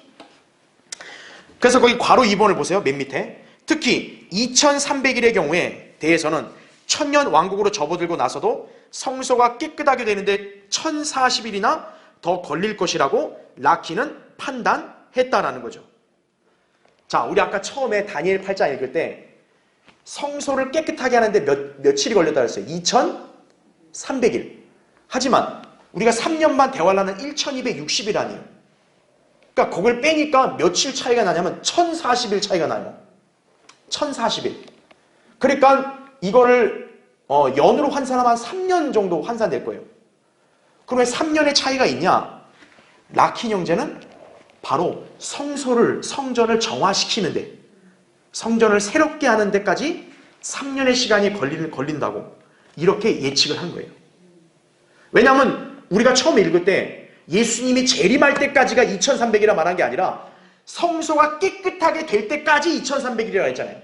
그래서 거기 괄호 2번을 보세요. 맨 밑에. 특히 2300일의 경우에 대해서는 천년 왕국으로 접어들고 나서도 성소가 깨끗하게 되는데 1040일이나 더 걸릴 것이라고 라키는 판단했다라는 거죠. 자, 우리 아까 처음에 다니엘 8장 읽을 때 성소를 깨끗하게 하는데 며칠이 걸렸다 그랬어요. 2300일. 하지만 우리가 3년 반 대환란은 1260일 아니에요. 그러니까 그걸 빼니까 며칠 차이가 나냐면 1040일 차이가 나요. 1040일. 그러니까 이거를 연으로 환산하면 한 3년 정도 환산될 거예요. 그럼 왜 3년의 차이가 있냐? 라킨 형제는 바로 성전을 정화시키는데, 성전을 새롭게 하는 데까지 3년의 시간이 걸린다고 이렇게 예측을 한 거예요. 왜냐하면 우리가 처음 읽을 때 예수님이 재림할 때까지가 2300이라 말한 게 아니라 성소가 깨끗하게 될 때까지 2300일이라 했잖아요.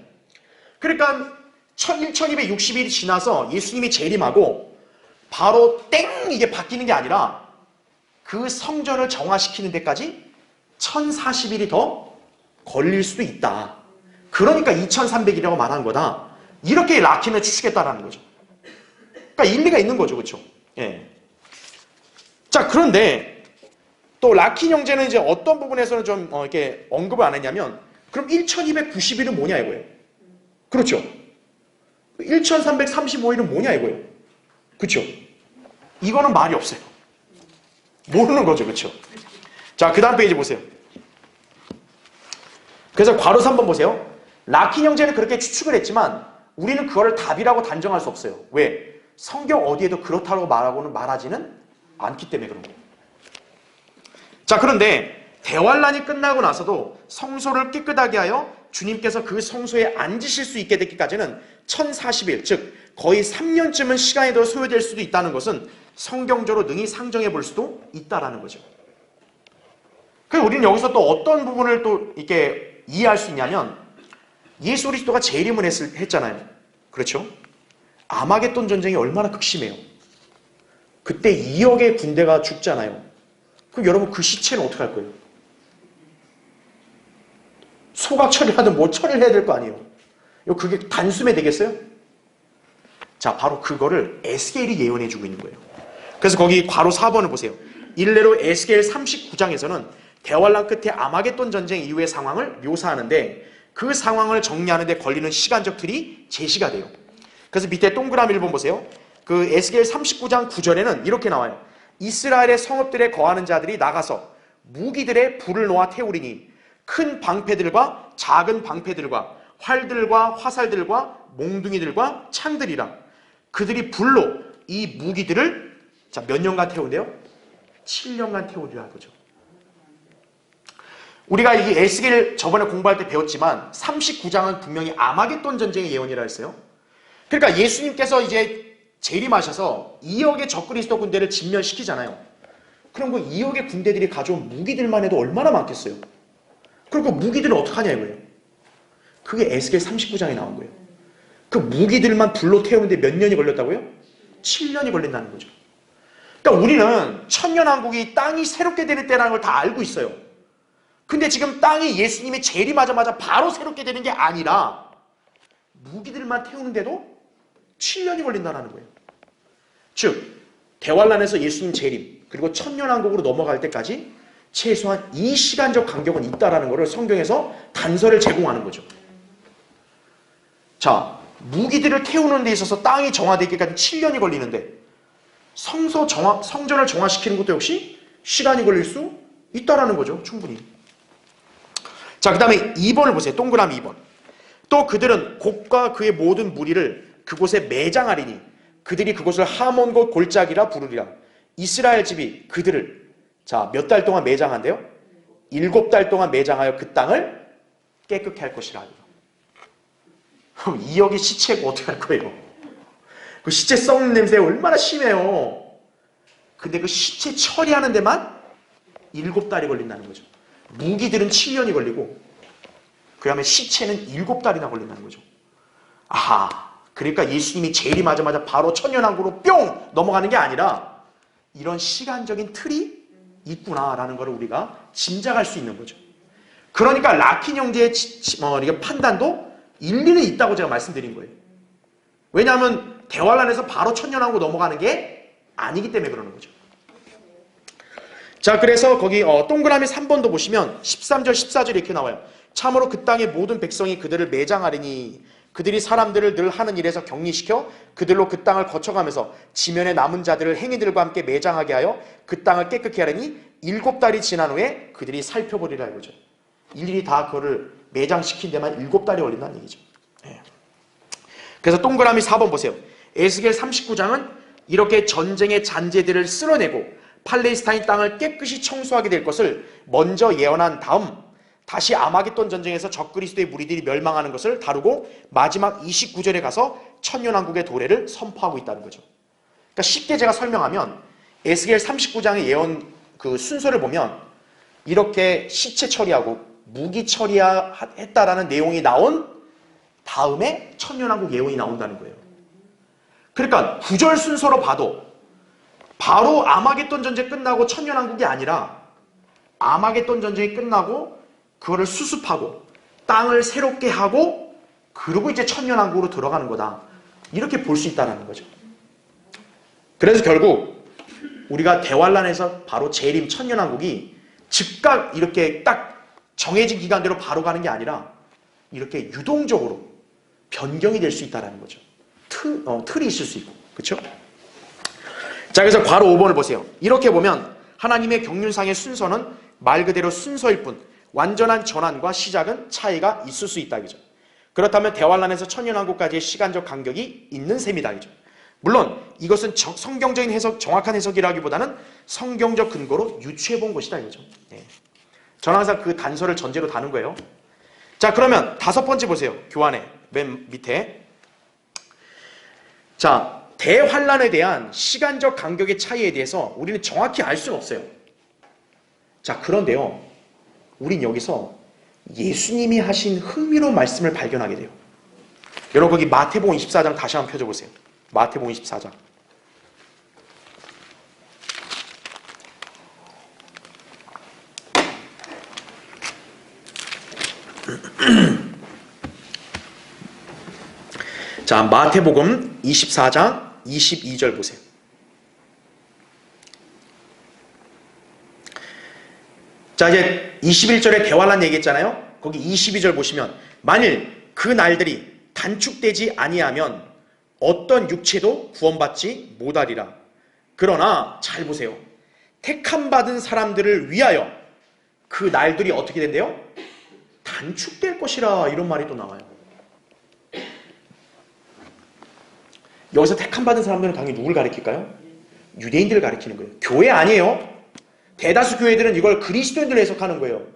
그러니까 1260일이 지나서 예수님이 재림하고 바로 땡 이게 바뀌는 게 아니라 그 성전을 정화시키는 데까지 1040일이 더 걸릴 수도 있다. 그러니까 2300일이라고 말한 거다. 이렇게 라킨을 추측했다라는 거죠. 그러니까 일리가 있는 거죠. 그렇죠? 예. 자, 그런데 또 라킨 형제는 이제 어떤 부분에서는 좀 이렇게 언급을 안 했냐면 그럼 1290일은 뭐냐 이거예요. 그렇죠? 1335일은 뭐냐 이거예요. 그렇죠? 이거는 말이 없어요. 모르는 거죠. 그렇죠? 자, 그 다음 페이지 보세요. 그래서 괄호 3번 보세요. 라킨 형제는 그렇게 추측을 했지만 우리는 그거를 답이라고 단정할 수 없어요. 왜? 성경 어디에도 그렇다고 말하지는 않기 때문에 그런 거예요. 자, 그런데 대환란이 끝나고 나서도 성소를 깨끗하게 하여 주님께서 그 성소에 앉으실 수 있게 되기까지는 1040일, 즉 거의 3년쯤은 시간이 더 소요될 수도 있다는 것은 성경적으로 능히 상정해 볼 수도 있다라는 거죠. 그리고 우리는 여기서 또 어떤 부분을 또 이렇게 이해할 수 있냐면 예수 그리스도가 재림을 했잖아요. 그렇죠? 아마겟돈 전쟁이 얼마나 극심해요. 그때 2억의 군대가 죽잖아요. 그럼 여러분 그 시체는 어떻게 할 거예요? 소각 처리하든 뭐 처리를 해야 될 거 아니에요. 그게 단숨에 되겠어요? 자, 바로 그거를 에스겔이 예언해주고 있는 거예요. 그래서 거기 괄호 4번을 보세요. 일례로 에스겔 39장에서는 대환란 끝에 아마겟돈 전쟁 이후의 상황을 묘사하는데 그 상황을 정리하는 데 걸리는 시간적 틀이 제시가 돼요. 그래서 밑에 동그라미 1번 보세요. 그 에스겔 39장 9절에는 이렇게 나와요. 이스라엘의 성읍들에 거하는 자들이 나가서 무기들의 불을 놓아 태우리니 큰 방패들과 작은 방패들과 활들과 화살들과 몽둥이들과 창들이라. 그들이 불로 이 무기들을 자, 몇 년간 태운대요? 7년간 태우리라 그죠. 우리가 이 에스겔 저번에 공부할 때 배웠지만 39장은 분명히 아마겟돈 전쟁의 예언이라 했어요. 그러니까 예수님께서 이제 재림하셔서 2억의 적그리스도 군대를 진멸시키잖아요. 그럼 그 2억의 군대들이 가져온 무기들만 해도 얼마나 많겠어요. 그리고 그 무기들을 어떻게 하냐 이거예요. 그게 에스겔 39장에 나온 거예요. 그 무기들만 불로 태우는데 몇 년이 걸렸다고요? 7년이 걸린다는 거죠. 그러니까 우리는 천년왕국이 땅이 새롭게 되는 때라는 걸 다 알고 있어요. 근데 지금 땅이 예수님이 재림하자마자 바로 새롭게 되는 게 아니라 무기들만 태우는데도 7년이 걸린다는 거예요. 즉 대환란에서 예수님 재림 그리고 천년왕국으로 넘어갈 때까지 최소한 이 시간적 간격은 있다라는 것을 성경에서 단서를 제공하는 거죠. 자, 무기들을 태우는 데 있어서 땅이 정화되기까지 7년이 걸리는데 성전을 정화시키는 것도 역시 시간이 걸릴 수 있다라는 거죠. 충분히. 자, 그 다음에 2번을 보세요. 동그라미 2번. 또 그들은 곡과 그의 모든 무리를 그곳에 매장하리니 그들이 그곳을 하몬곳 골짜기라 부르리라. 이스라엘 집이 그들을 자, 몇 달 동안 매장한대요? 7달 동안 매장하여 그 땅을 깨끗게 할 것이라. 그럼 2억의 시체고 어떻게 할 거예요? 그 시체 썩는 냄새 얼마나 심해요. 근데 그 시체 처리하는 데만 7달이 걸린다는 거죠. 무기들은 7년이 걸리고 그 다음에 시체는 7달이나 걸린다는 거죠. 아하, 그러니까 예수님이 재림하자마자 바로 천년왕국으로 뿅 넘어가는 게 아니라 이런 시간적인 틀이 있구나라는 걸 우리가 짐작할 수 있는 거죠. 그러니까 라킨 형제의 판단도 일리는 있다고 제가 말씀드린 거예요. 왜냐하면 대환란에서 바로 천년왕국 넘어가는 게 아니기 때문에 그러는 거죠. 자, 그래서 거기 동그라미 3번도 보시면 13절 14절에 이렇게 나와요. 참으로 그 땅의 모든 백성이 그들을 매장하리니 그들이 사람들을 늘 하는 일에서 격리시켜 그들로 그 땅을 거쳐가면서 지면에 남은 자들을 행위들과 함께 매장하게 하여 그 땅을 깨끗게 하려니 7달이 지난 후에 그들이 살펴보리라 이거죠. 일일이 다 그거를 매장시킨 데만 7달이 걸린다는 얘기죠. 네. 그래서 동그라미 4번 보세요. 에스겔 39장은 이렇게 전쟁의 잔재들을 쓸어내고 팔레스타인 땅을 깨끗이 청소하게 될 것을 먼저 예언한 다음 다시 아마겟돈 전쟁에서 적그리스도의 무리들이 멸망하는 것을 다루고 마지막 29절에 가서 천년왕국의 도래를 선포하고 있다는 거죠. 그러니까 쉽게 제가 설명하면 에스겔 39장의 예언 그 순서를 보면 이렇게 시체 처리하고 무기 처리했다라는 내용이 나온 다음에 천년왕국 예언이 나온다는 거예요. 그러니까 구절 순서로 봐도 바로 아마겟돈 전쟁 끝나고 천년왕국이 아니라 아마겟돈 전쟁이 끝나고 그거를 수습하고 땅을 새롭게 하고 그리고 이제 천년왕국으로 들어가는 거다. 이렇게 볼 수 있다는 거죠. 그래서 결국 우리가 대환란에서 바로 재림 천년왕국이 즉각 이렇게 딱 정해진 기간대로 바로 가는 게 아니라 이렇게 유동적으로 변경이 될 수 있다는 거죠. 틀이 있을 수 있고. 그렇죠? 자, 그래서 괄호 5번을 보세요. 이렇게 보면 하나님의 경륜상의 순서는 말 그대로 순서일 뿐 완전한 전환과 시작은 차이가 있을 수 있다. 그죠? 그렇다면 대환란에서 천년왕국까지의 시간적 간격이 있는 셈이다. 그죠? 물론 이것은 성경적인 해석, 정확한 해석이라기보다는 성경적 근거로 유추해 본 것이다. 이거죠. 네. 저는 항상 그 단서를 전제로 다는 거예요. 자, 그러면 5번째 보세요. 교환에 맨 밑에. 자, 대환란에 대한 시간적 간격의 차이에 대해서 우리는 정확히 알 수는 없어요. 자, 그런데요, 우린 여기서 예수님이 하신 흥미로운 말씀을 발견하게 돼요. 여러분 거기 마태복음 24장 다시 한번 펴줘보세요. 마태복음 24장. 자, 마태복음 24장 22절 보세요. 자, 이제 21절에 대환란 얘기했잖아요. 거기 22절 보시면 만일 그 날들이 단축되지 아니하면 어떤 육체도 구원받지 못하리라. 그러나 잘 보세요. 택함 받은 사람들을 위하여 그 날들이 어떻게 된대요? 단축될 것이라, 이런 말이 또 나와요. 여기서 택함 받은 사람들은 당연히 누굴 가리킬까요? 유대인들을 가리키는 거예요. 교회 아니에요. 대다수 교회들은 이걸 그리스도인들로 해석하는 거예요.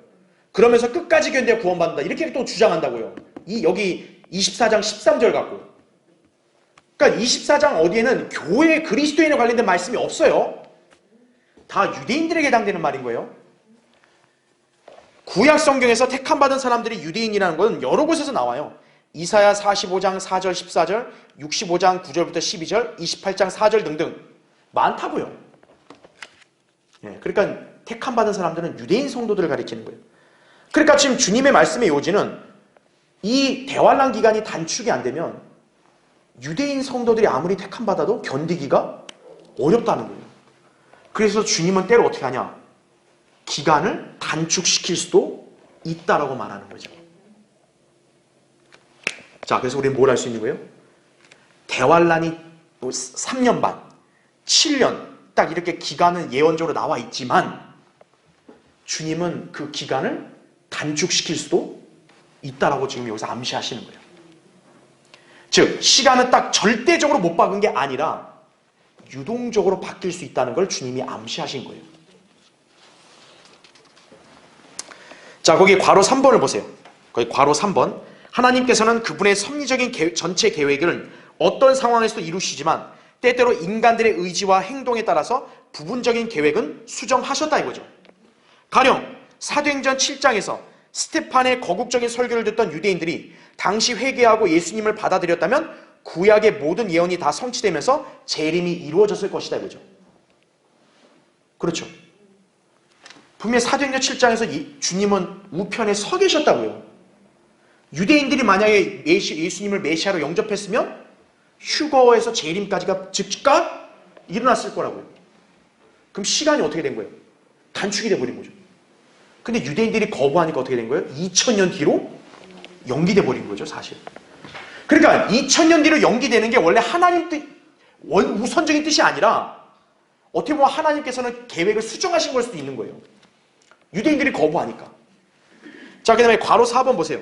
그러면서 끝까지 견뎌야 구원받는다, 이렇게 또 주장한다고요. 여기 24장 13절 갖고. 그러니까 24장 어디에는 교회 그리스도인에 관련된 말씀이 없어요. 다 유대인들에게 해당되는 말인 거예요. 구약 성경에서 택함 받은 사람들이 유대인이라는 건 여러 곳에서 나와요. 이사야 45장 4절 14절, 65장 9절부터 12절, 28장 4절 등등 많다고요. 그러니까 택함 받은 사람들은 유대인 성도들을 가리키는 거예요. 그러니까 지금 주님의 말씀의 요지는 이 대환란 기간이 단축이 안 되면 유대인 성도들이 아무리 택함 받아도 견디기가 어렵다는 거예요. 그래서 주님은 때로 어떻게 하냐? 기간을 단축시킬 수도 있다라고 말하는 거죠. 자, 그래서 우리는 뭘 할 수 있는 거예요? 대환란이 3년 반, 7년 딱 이렇게 기간은 예언적으로 나와 있지만 주님은 그 기간을 단축시킬 수도 있다라고 지금 여기서 암시하시는 거예요. 즉 시간은 딱 절대적으로 못 박은 게 아니라 유동적으로 바뀔 수 있다는 걸 주님이 암시하신 거예요. 자, 거기 괄호 3번을 보세요. 거기 괄호 3번. 하나님께서는 그분의 섭리적인 전체 계획을 어떤 상황에서도 이루시지만 때때로 인간들의 의지와 행동에 따라서 부분적인 계획은 수정하셨다 이거죠. 가령 사도행전 7장에서 스테판의 거국적인 설교를 듣던 유대인들이 당시 회개하고 예수님을 받아들였다면 구약의 모든 예언이 다 성취되면서 재림이 이루어졌을 것이다 이거죠. 그렇죠. 분명히 사도행전 7장에서 주님은 우편에 서 계셨다고요. 유대인들이 만약에 예수님을 메시아로 영접했으면 휴거에서 재림까지가 즉각 일어났을 거라고요. 그럼 시간이 어떻게 된 거예요? 단축이 돼버린 거죠. 근데 유대인들이 거부하니까 어떻게 된 거예요? 2000년 뒤로 연기돼 버린 거죠, 사실. 그러니까 2000년 뒤로 연기되는 게 원래 하나님 뜻, 우선적인 뜻이 아니라 어떻게 보면 하나님께서는 계획을 수정하신 걸 수도 있는 거예요. 유대인들이 거부하니까. 자, 그 다음에 괄호 4번 보세요.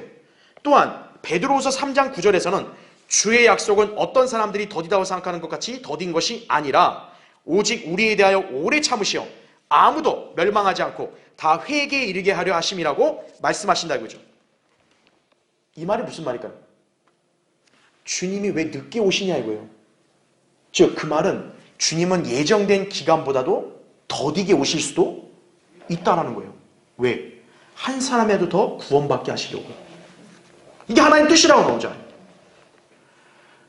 또한 베드로후서 3장 9절에서는 주의 약속은 어떤 사람들이 더디다고 생각하는 것 같이 더딘 것이 아니라 오직 우리에 대하여 오래 참으시어 아무도 멸망하지 않고 다 회개에 이르게 하려 하심이라고 말씀하신다 이거죠. 이 말이 무슨 말일까요? 주님이 왜 늦게 오시냐 이거예요. 즉 그 말은 주님은 예정된 기간보다도 더디게 오실 수도 있다라는 거예요. 왜? 한 사람이라도 더 구원받게 하시려고. 이게 하나님 뜻이라고 나오잖아요.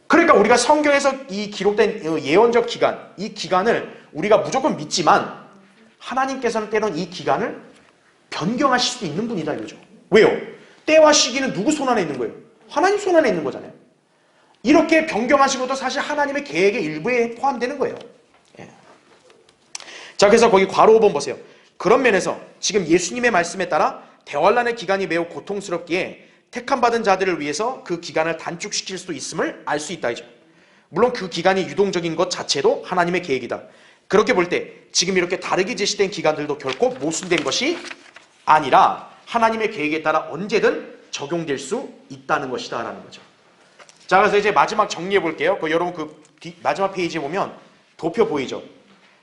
그러니까 우리가 성경에서 이 기록된 예언적 기간, 이 기간을 우리가 무조건 믿지만 하나님께서는 때론 이 기간을 변경하실 수도 있는 분이다 이거죠. 왜요? 때와 시기는 누구 손 안에 있는 거예요? 하나님 손 안에 있는 거잖아요. 이렇게 변경하신 것도 사실 하나님의 계획의 일부에 포함되는 거예요. 예. 자, 그래서 거기 괄호 5번 보세요. 그런 면에서 지금 예수님의 말씀에 따라 대환란의 기간이 매우 고통스럽기에 택함받은 자들을 위해서 그 기간을 단축시킬 수도 있음을 알 수 있다 이죠. 물론 그 기간이 유동적인 것 자체도 하나님의 계획이다. 그렇게 볼 때 지금 이렇게 다르게 제시된 기간들도 결코 모순된 것이 아니라 하나님의 계획에 따라 언제든 적용될 수 있다는 것이다 라는 거죠. 자, 그래서 이제 마지막 정리해 볼게요. 여러분 마지막 페이지에 보면 도표 보이죠?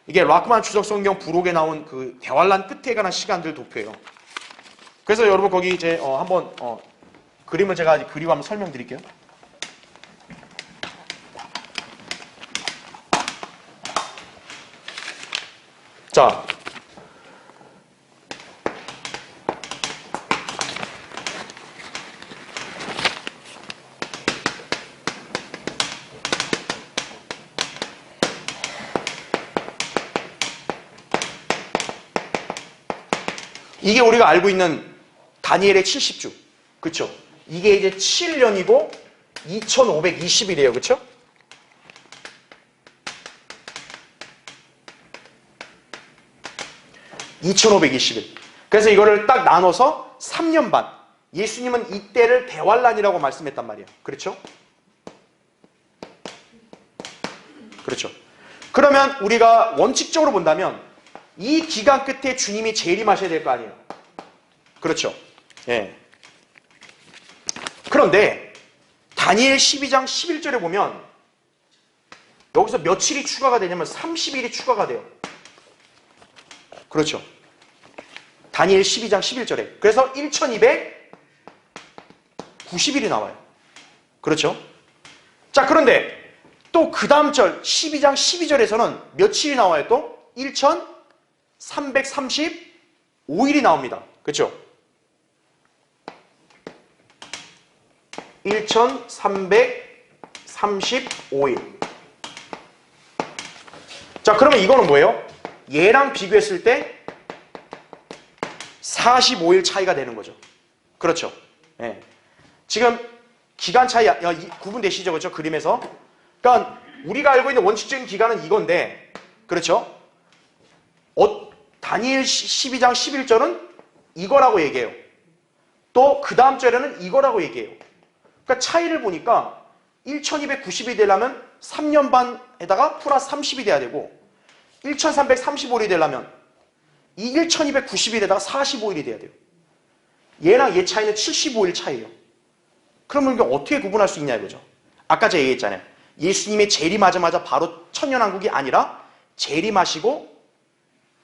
이게 락만 추적성경 부록에 나온 그 대환란 끝에 관한 시간들 도표예요. 그래서 여러분 거기 이제 한번 그림을 제가 그리고 한번 설명드릴게요. 자, 이게 우리가 알고 있는 다니엘의 70주. 그쵸? 이게 이제 7년이고 2520일이에요. 그쵸? (2520일) 그래서 이거를 딱 나눠서 3년 반. 예수님은 이때를 대환란이라고 말씀했단 말이에요. 그렇죠? 그렇죠. 그러면 우리가 원칙적으로 본다면 이 기간 끝에 주님이 재림하셔야 될 거 아니에요. 그렇죠. 예. 그런데 다니엘 12장 11절에 보면 여기서 며칠이 추가가 되냐면 30일이 추가가 돼요. 그렇죠. 다니엘 12장 11절에. 그래서 1290일이 나와요. 그렇죠. 자, 그런데 또 그 다음 절 12장 12절에서는 며칠이 나와요? 또 1335일이 나옵니다. 그렇죠. 1335일. 자, 그러면 이거는 뭐예요? 얘랑 비교했을 때 45일 차이가 되는 거죠. 그렇죠. 예. 지금 기간 차이 구분되시죠? 그렇죠? 그림에서. 그러니까 우리가 알고 있는 원칙적인 기간은 이건데, 그렇죠? 다니엘 12장 11절은 이거라고 얘기해요. 또 그 다음 절에는 이거라고 얘기해요. 그러니까 차이를 보니까 1290이 되려면 3년 반에다가 플러스 30이 돼야 되고 1335일이 되려면 이 1290일에다가 45일이 돼야 돼요. 얘랑 얘 차이는 75일 차이예요. 그러면 이게 어떻게 구분할 수 있냐 이거죠. 아까 제가 얘기했잖아요. 예수님의 재림하자마자 바로 천년왕국이 아니라 재림하시고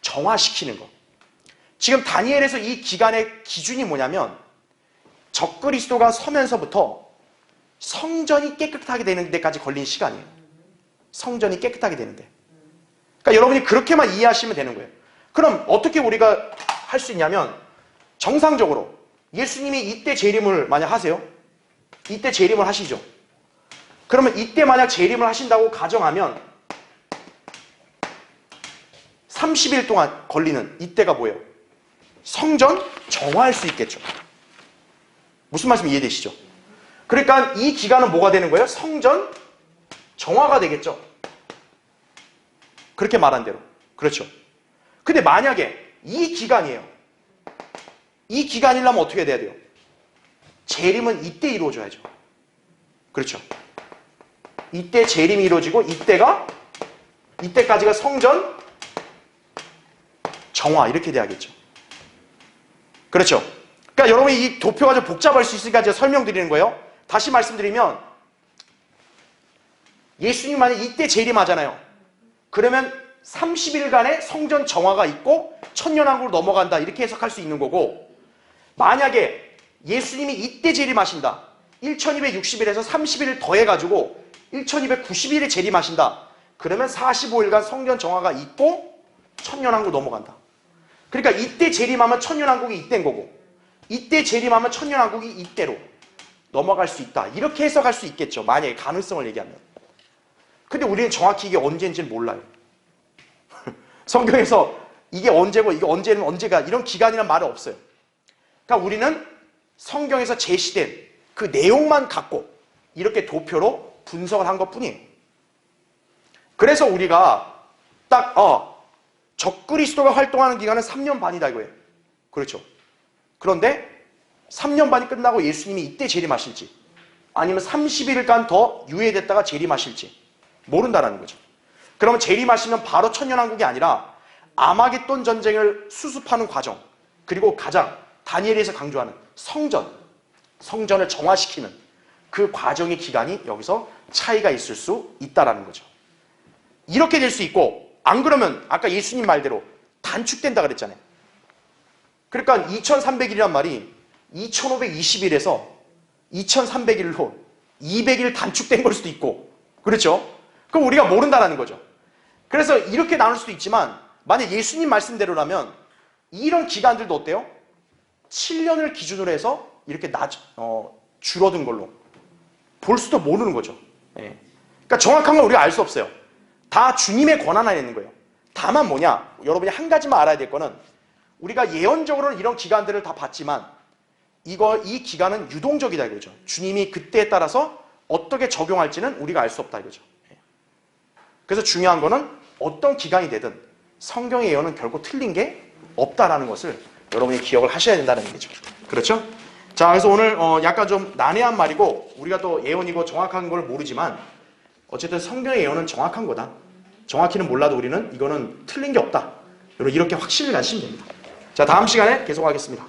정화시키는 거. 지금 다니엘에서 이 기간의 기준이 뭐냐면 적그리스도가 서면서부터 성전이 깨끗하게 되는 데까지 걸린 시간이에요. 성전이 깨끗하게 되는데. 그러니까 여러분이 그렇게만 이해하시면 되는 거예요. 그럼 어떻게 우리가 할 수 있냐면 정상적으로 예수님이 이때 재림을 만약 하세요. 이때 재림을 하시죠. 그러면 이때 만약 재림을 하신다고 가정하면 30일 동안 걸리는 이때가 뭐예요? 성전 정화할 수 있겠죠. 무슨 말씀 이해되시죠? 그러니까 이 기간은 뭐가 되는 거예요? 성전 정화가 되겠죠. 그렇게 말한 대로. 그렇죠. 근데 만약에 이 기간이에요. 이 기간이려면 어떻게 돼야 돼요? 재림은 이때 이루어져야죠. 그렇죠. 이때 재림이 이루어지고 이때까지가 성전 정화 이렇게 돼야겠죠. 그렇죠. 그러니까 여러분이 이 도표가 좀 복잡할 수 있으니까 제가 설명드리는 거예요. 다시 말씀드리면 예수님 만약 이때 재림하잖아요. 그러면 30일간의 성전 정화가 있고 천년왕국으로 넘어간다 이렇게 해석할 수 있는 거고, 만약에 예수님이 이때 재림하신다 1260일에서 30일을 더해가지고 1290일에 재림하신다 그러면 45일간 성전 정화가 있고 천년왕국 넘어간다. 그러니까 이때 재림하면 천년왕국이 이때인 거고 이때 재림하면 천년왕국이 이때로 넘어갈 수 있다 이렇게 해석할 수 있겠죠. 만약에 가능성을 얘기하면. 근데 우리는 정확히 이게 언제인지는 몰라요. 성경에서 이게 언제고 이게 언제는 언제가 이런 기간이란 말은 없어요. 그러니까 우리는 성경에서 제시된 그 내용만 갖고 이렇게 도표로 분석을 한 것뿐이에요. 그래서 우리가 딱 적그리스도가 활동하는 기간은 3년 반이다 이거예요. 그렇죠. 그런데 3년 반이 끝나고 예수님이 이때 재림하실지 아니면 30일간 더 유예됐다가 재림하실지 모른다는 거죠. 그러면 재림하시면 바로 천년왕국이 아니라 아마겟돈 전쟁을 수습하는 과정, 그리고 가장 다니엘에서 강조하는 성전을 정화시키는 그 과정의 기간이 여기서 차이가 있을 수 있다는 거죠. 이렇게 될 수 있고, 안 그러면 아까 예수님 말대로 단축된다 그랬잖아요. 그러니까 2300일이란 말이 2520일에서 2300일로 200일 단축된 걸 수도 있고, 그렇죠? 그럼 우리가 모른다는 거죠. 그래서 이렇게 나눌 수도 있지만 만약 예수님 말씀대로라면 이런 기간들도 어때요? 7년을 기준으로 해서 이렇게 줄어든 걸로 볼 수도 모르는 거죠. 예. 그러니까 정확한 건 우리가 알 수 없어요. 다 주님의 권한 안에 있는 거예요. 다만 뭐냐? 여러분이 한 가지만 알아야 될 거는 우리가 예언적으로는 이런 기간들을 다 봤지만 이 기간은 유동적이다 이거죠. 주님이 그때에 따라서 어떻게 적용할지는 우리가 알 수 없다 이거죠. 그래서 중요한 거는 어떤 기간이 되든 성경의 예언은 결코 틀린 게 없다라는 것을 여러분이 기억을 하셔야 된다는 얘기죠. 그렇죠? 자, 그래서 오늘 약간 좀 난해한 말이고 우리가 또 예언이고 정확한 걸 모르지만 어쨌든 성경의 예언은 정확한 거다. 정확히는 몰라도 우리는 이거는 틀린 게 없다. 이렇게 확신을 가지시면 됩니다. 자, 다음 시간에 계속하겠습니다.